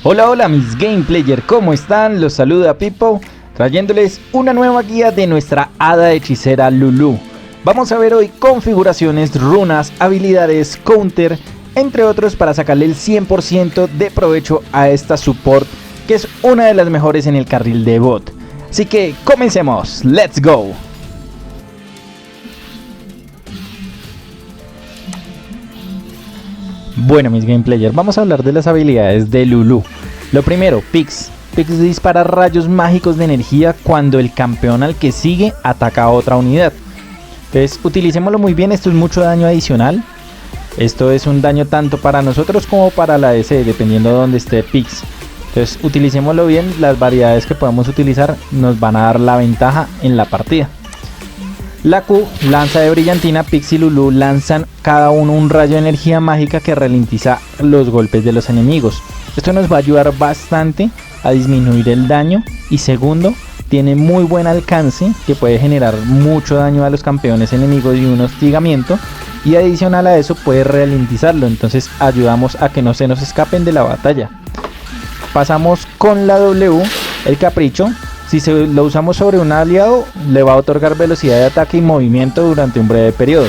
Hola, hola mis game player, ¿cómo están? Los saluda Pipo, trayéndoles una nueva guía de nuestra hada hechicera Lulu. Vamos a ver hoy configuraciones, runas, habilidades, counter, entre otros para sacarle el 100% de provecho a esta support, que es una de las mejores en el carril de bot. Así que comencemos, let's go. Bueno mis game players, vamos a hablar de las habilidades de Lulu. Lo primero, Pix. Pix dispara rayos mágicos de energía cuando el campeón al que sigue ataca a otra unidad. Entonces utilicémoslo muy bien, esto es mucho daño adicional. Esto es un daño tanto para nosotros como para la ADC, dependiendo de donde esté Pix. Entonces utilicémoslo bien, las variedades que podamos utilizar nos van a dar la ventaja en la partida. La Q, lanza de brillantina, Pix y Lulu lanzan cada uno un rayo de energía mágica que ralentiza los golpes de los enemigos. Esto nos va a ayudar bastante a disminuir el daño y segundo, tiene muy buen alcance que puede generar mucho daño a los campeones enemigos y un hostigamiento y adicional a eso puede ralentizarlo, entonces ayudamos a que no se nos escapen de la batalla. Pasamos con la W, el capricho. Si lo usamos sobre un aliado, le va a otorgar velocidad de ataque y movimiento durante un breve periodo.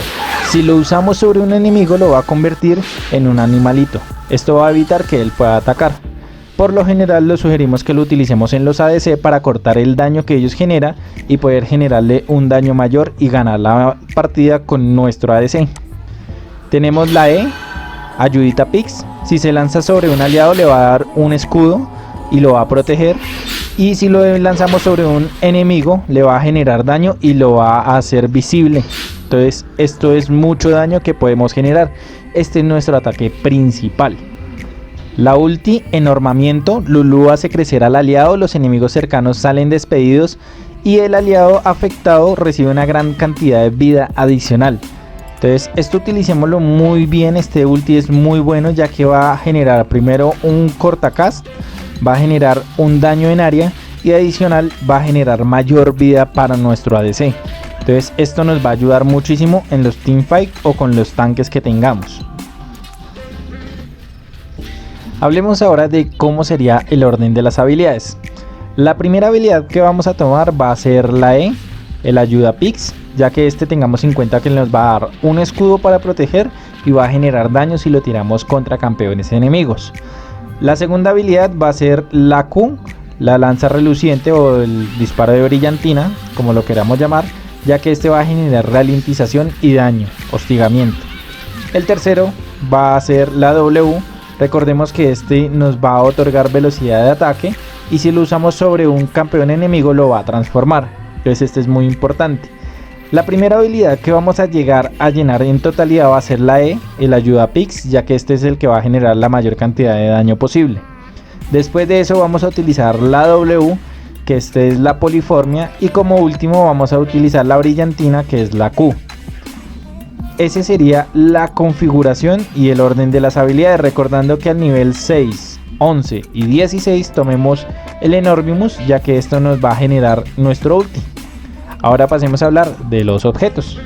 Si lo usamos sobre un enemigo, lo va a convertir en un animalito. Esto va a evitar que él pueda atacar. Por lo general, lo sugerimos que lo utilicemos en los ADC para cortar el daño que ellos generan y poder generarle un daño mayor y ganar la partida con nuestro ADC. Tenemos la E, ayudita Pix. Si se lanza sobre un aliado, le va a dar un escudo y lo va a proteger. Y si lo lanzamos sobre un enemigo, le va a generar daño y lo va a hacer visible. Entonces esto es mucho daño que podemos generar. Este es nuestro ataque principal. La ulti, enormamiento. Lulu hace crecer al aliado, los enemigos cercanos salen despedidos y el aliado afectado recibe una gran cantidad de vida adicional. Entonces esto utilicémoslo muy bien, este ulti es muy bueno ya que va a generar primero un cortacast, va a generar un daño en área y adicional va a generar mayor vida para nuestro ADC. Entonces esto nos va a ayudar muchísimo en los teamfight o con los tanques que tengamos. Hablemos ahora de cómo sería el orden de las habilidades. La primera habilidad que vamos a tomar va a ser la E, el ayuda Pix, ya que tengamos en cuenta que nos va a dar un escudo para proteger y va a generar daño si lo tiramos contra campeones enemigos. La segunda habilidad va a ser la Q, la lanza reluciente o el disparo de brillantina, como lo queramos llamar, ya que va a generar ralentización y daño, hostigamiento. El tercero va a ser la W, recordemos que nos va a otorgar velocidad de ataque y si lo usamos sobre un campeón enemigo lo va a transformar, entonces este es muy importante. La primera habilidad que vamos a llegar a llenar en totalidad va a ser la E, el ayuda Pix, ya que este es el que va a generar la mayor cantidad de daño posible. Después de eso vamos a utilizar la W, que es la poliformia, y como último vamos a utilizar la brillantina, que es la Q. Ese sería la configuración y el orden de las habilidades, recordando que al nivel 6, 11 y 16 tomemos el Enormimus, ya que esto nos va a generar nuestro ulti. Ahora pasemos a hablar de los objetos.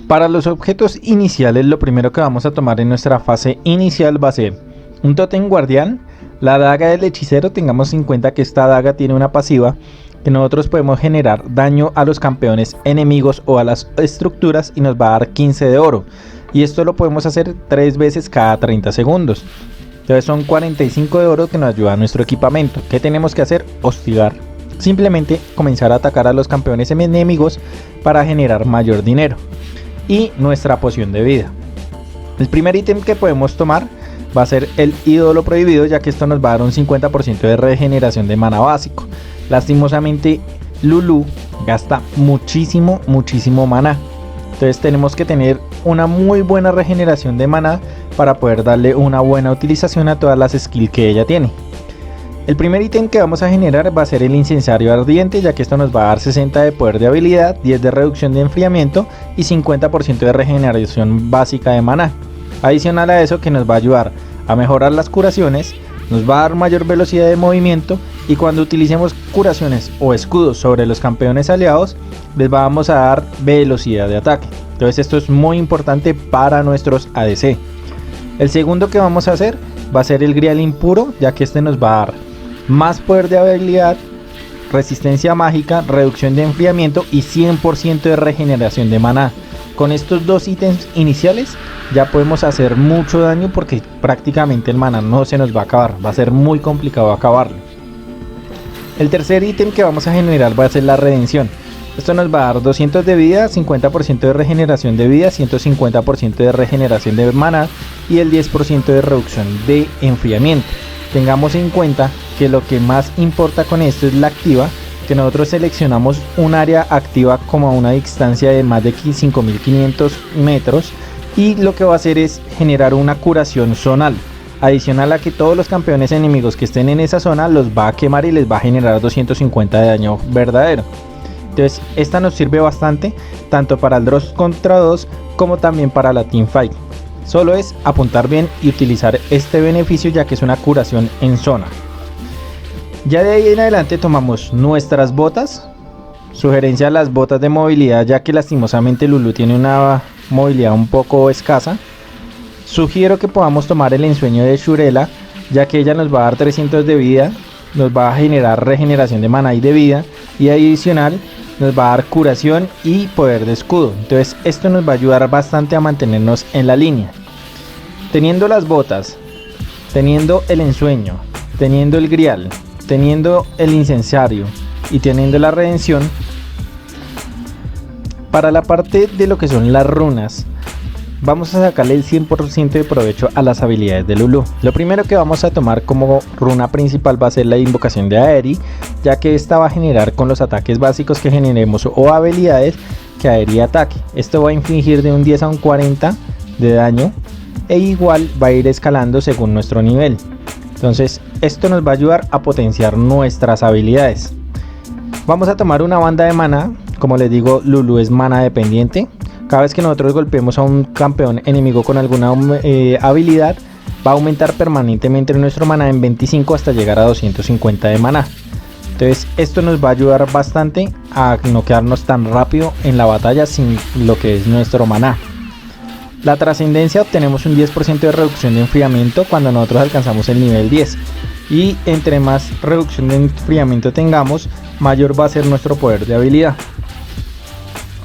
Para los objetos iniciales, lo primero que vamos a tomar en nuestra fase inicial va a ser un tótem guardián, la daga del hechicero. Tengamos en cuenta que esta daga tiene una pasiva que nosotros podemos generar daño a los campeones enemigos o a las estructuras y nos va a dar 15 de oro. Y esto lo podemos hacer 3 veces cada 30 segundos. Entonces son 45 de oro que nos ayuda a nuestro equipamiento. ¿Qué tenemos que hacer? Hostigar. Simplemente comenzar a atacar a los campeones enemigos para generar mayor dinero. Y nuestra poción de vida. El primer ítem que podemos tomar va a ser el ídolo prohibido, ya que esto nos va a dar un 50% de regeneración de mana básico. Lastimosamente Lulu gasta muchísimo mana. Entonces tenemos que tener una muy buena regeneración de mana para poder darle una buena utilización a todas las skills que ella tiene. El primer ítem que vamos a generar va a ser el incensario ardiente, ya que esto nos va a dar 60 de poder de habilidad, 10 de reducción de enfriamiento y 50% de regeneración básica de maná. Adicional a eso, que nos va a ayudar a mejorar las curaciones, nos va a dar mayor velocidad de movimiento y cuando utilicemos curaciones o escudos sobre los campeones aliados les vamos a dar velocidad de ataque. Entonces esto es muy importante para nuestros ADC. El segundo que vamos a hacer va a ser el grial impuro, ya que este nos va a dar más poder de habilidad, resistencia mágica, reducción de enfriamiento y 100% de regeneración de maná. Con estos dos ítems iniciales ya podemos hacer mucho daño porque prácticamente el maná no se nos va a acabar, va a ser muy complicado acabarlo. El tercer ítem que vamos a generar va a ser la redención. Esto nos va a dar 200 de vida, 50% de regeneración de vida, 150% de regeneración de maná y el 10% de reducción de enfriamiento. Tengamos en cuenta que lo que más importa con esto es la activa, que nosotros seleccionamos un área activa como a una distancia de más de 5500 metros y lo que va a hacer es generar una curación zonal. Adicional a que todos los campeones enemigos que estén en esa zona los va a quemar y les va a generar 250 de daño verdadero. Entonces esta nos sirve bastante tanto para el 2 contra 2 como también para la teamfight. Solo es apuntar bien y utilizar este beneficio ya que es una curación en zona. Ya de ahí en adelante tomamos nuestras botas. Sugerencia a las botas de movilidad ya que lastimosamente Lulu tiene una movilidad un poco escasa. Sugiero que podamos tomar el ensueño de Shurella ya que ella nos va a dar 300 de vida, nos va a generar regeneración de maná y de vida y adicional nos va a dar curación y poder de escudo. Entonces esto nos va a ayudar bastante a mantenernos en la línea. Teniendo las botas, teniendo el ensueño, teniendo el grial, teniendo el incensario y teniendo la redención, para la parte de lo que son las runas vamos a sacarle el 100% de provecho a las habilidades de Lulu. Lo primero que vamos a tomar como runa principal va a ser la invocación de Aeri, ya que esta va a generar con los ataques básicos que generemos o habilidades que Aeri ataque. Esto va a infligir de un 10 a un 40 de daño e igual va a ir escalando según nuestro nivel. Entonces esto nos va a ayudar a potenciar nuestras habilidades. Vamos a tomar una banda de maná. Como les digo, Lulu es maná dependiente. Cada vez que nosotros golpeemos a un campeón enemigo con alguna habilidad, va a aumentar permanentemente nuestro maná en 25 hasta llegar a 250 de maná. Entonces esto nos va a ayudar bastante a no quedarnos tan rápido en la batalla sin lo que es nuestro maná. La trascendencia, obtenemos un 10% de reducción de enfriamiento cuando nosotros alcanzamos el nivel 10. Y entre más reducción de enfriamiento tengamos, mayor va a ser nuestro poder de habilidad.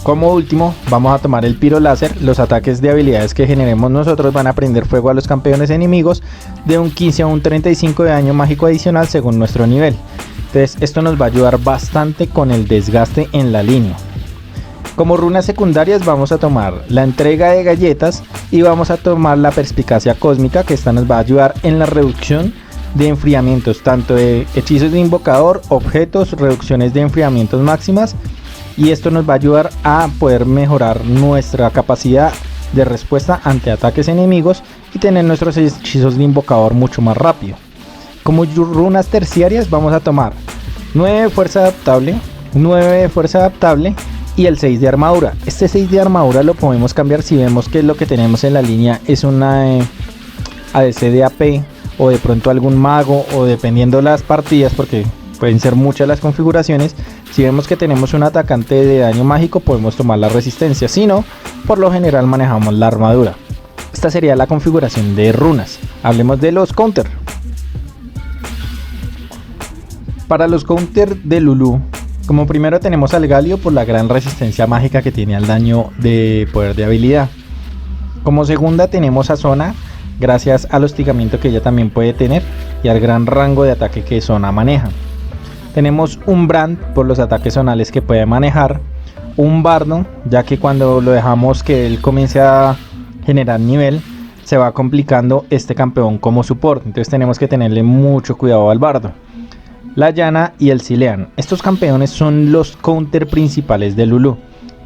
Como último, vamos a tomar el piro láser. Los ataques de habilidades que generemos nosotros van a prender fuego a los campeones enemigos de un 15 a un 35 de daño mágico adicional según nuestro nivel. Entonces esto nos va a ayudar bastante con el desgaste en la línea. Como runas secundarias vamos a tomar la entrega de galletas y vamos a tomar la perspicacia cósmica, que esta nos va a ayudar en la reducción de enfriamientos, tanto de hechizos de invocador, objetos, reducciones de enfriamientos máximas. Y esto nos va a ayudar a poder mejorar nuestra capacidad de respuesta ante ataques enemigos y tener nuestros hechizos de invocador mucho más rápido. Como runas terciarias vamos a tomar 9 de fuerza adaptable, 9 de fuerza adaptable y el 6 de armadura. Este 6 de armadura lo podemos cambiar si vemos que lo que tenemos en la línea es una ADC de AP o de pronto algún mago, o dependiendo las partidas, porque pueden ser muchas las configuraciones. Si vemos que tenemos un atacante de daño mágico, podemos tomar la resistencia. Si no, por lo general manejamos la armadura. Esta sería la configuración de runas. Hablemos de los counter. Para los counter de Lulu, como primero tenemos al Galio por la gran resistencia mágica que tiene al daño de poder de habilidad. Como segunda tenemos a Sona, gracias al hostigamiento que ella también puede tener y al gran rango de ataque que Sona maneja. Tenemos un Brand por los ataques zonales que puede manejar, un Bardo, ya que cuando lo dejamos que él comience a generar nivel, se va complicando este campeón como support, entonces tenemos que tenerle mucho cuidado al Bardo. La Llana y el Zilean, estos campeones son los counter principales de Lulu.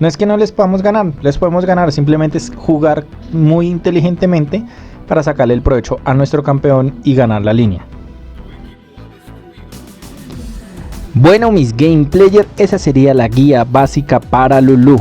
No es que no les podamos ganar, les podemos ganar, simplemente es jugar muy inteligentemente para sacarle el provecho a nuestro campeón y ganar la línea. Bueno, mis game player, esa sería la guía básica para Lulu,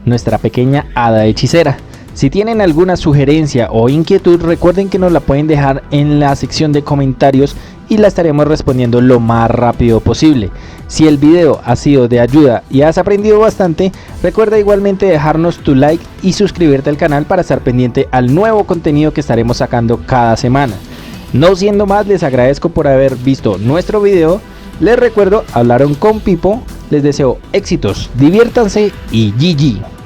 nuestra pequeña hada hechicera. Si tienen alguna sugerencia o inquietud, recuerden que nos la pueden dejar en la sección de comentarios y la estaremos respondiendo lo más rápido posible. Si el video ha sido de ayuda y has aprendido bastante, recuerda igualmente dejarnos tu like y suscribirte al canal para estar pendiente al nuevo contenido que estaremos sacando cada semana. No siendo más, les agradezco por haber visto nuestro video. Les recuerdo, hablaron con Pipo. Les deseo éxitos, diviértanse y GG.